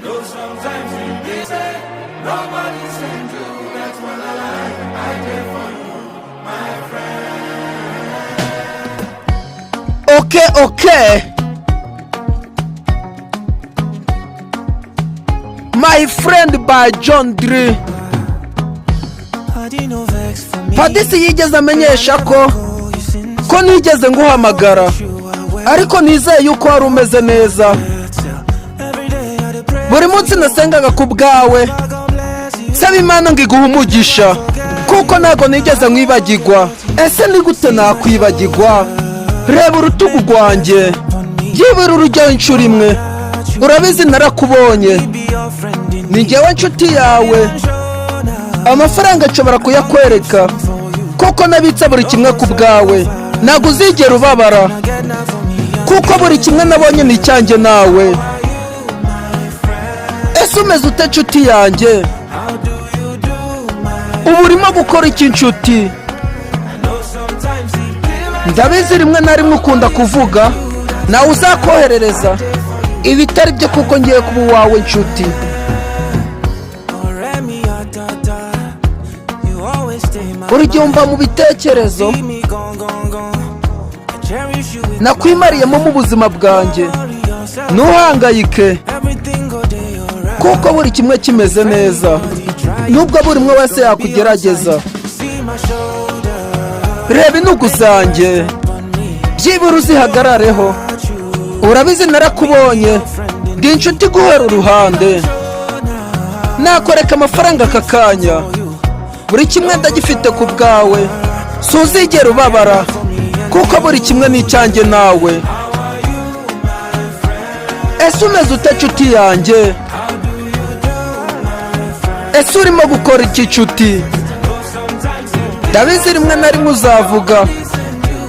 know sometimes you be say nobody send you. That's when I did for you, my friend. Okay. My friend by John Dre. Padisi yigeze amenyesha ko nigeze nguhamagara, ariko nizeye yuko wari umeze neza. Buri munsi nasengaga ku bwawe, saba Imana ngo iguhe umugisha, kuko ntago nigeze nkwibagirwa. Ese ni gute nakwibagirwa? Reba urutugu rwanjye, byibura urujyaho inshuro imwe. Urabizi narakubonye, ni njyewe nshuti yawe. Amafaranga nshobora kuyakwereka, kuko nabitsa buri kimwe ku bwawe. Ntago uzigera ubabara, kuko buri kimwe nabonye ni icyanjye nawe. Ese umeze ute nshuti yanjye? Ubu urimo gukora iki nshuti? Ndabizi rimwe na rimwe ukunda kuvuga, nawe uzakoherereza ibitari byo, kuko ngiye kuba uwawe nshuti. Urigumba mu bitekerezo nakwimariyemo mu buzima bwanjye. Ntuhangayike, kuko buri kimwe kimeze neza, nubwo buri umwe wese yakugerageza. Reba intugu zanjye, byibura uzihagarareho. Urabizi narakubonye, ndi inshuti guhera uruhande. Nakoreka amafaranga aka kanya, buri kimwe ndagifite ku bwawe. Suzigera ubabara, kuko buri kimwe ni icyanjye nawe. Ese umeze ute nshuti yanjye? Ese urimo gukora iki nshuti? Ndabizi rimwe na rimwe uzavuga,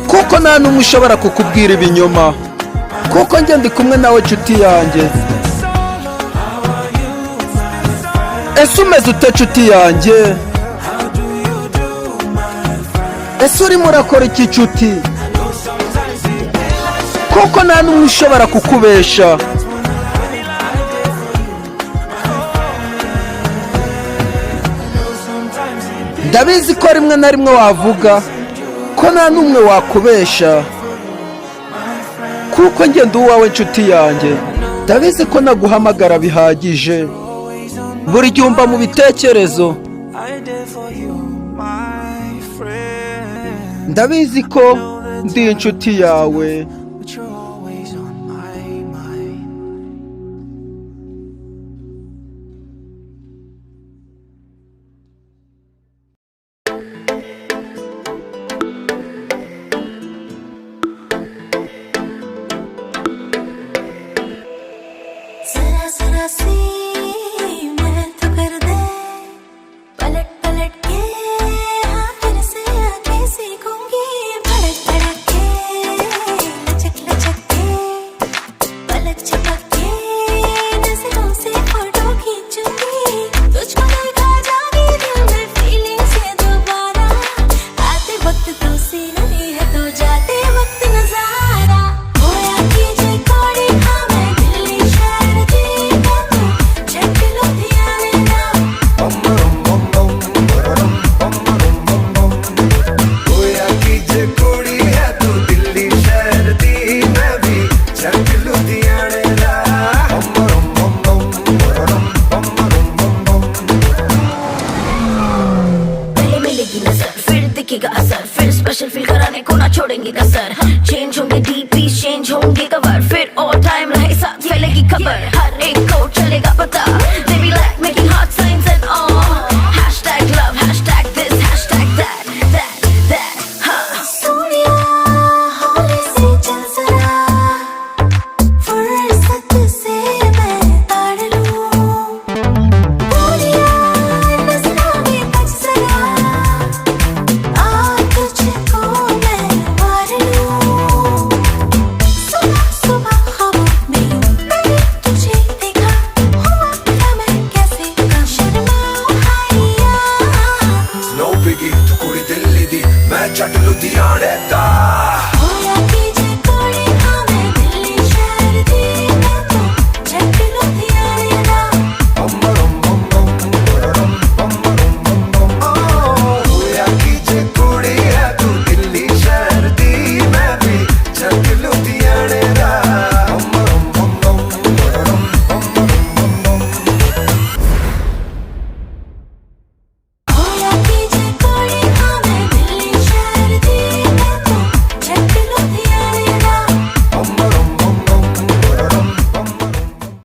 kuko nta n'umwe ushobora kukubwira ibinyoma, kuko njye ndi kumwe nawe nshuti yanjye. Ese umeze ute nshuti yanjye? Ese urimo urakora iki nshuti? Kuko nta n'umwe ushobora kukubesha. Ndabizi ko rimwe na rimwe wavuga ko nta n'umwe wakubesha, kuko njye ndi uwawe nshuti yanjye. Ndabizi ko naguhamagara bihagije, buri gihe umba mu bitekerezo. Ndabizi ko ndi inshuti yawe. Special feel कराने को ना छोड़ेंगे कसर. चेंज होंगे DPs, change होंगे कवर, फिर all time रहे साथ फैलेगी खबर. हर एक को चलेगा पता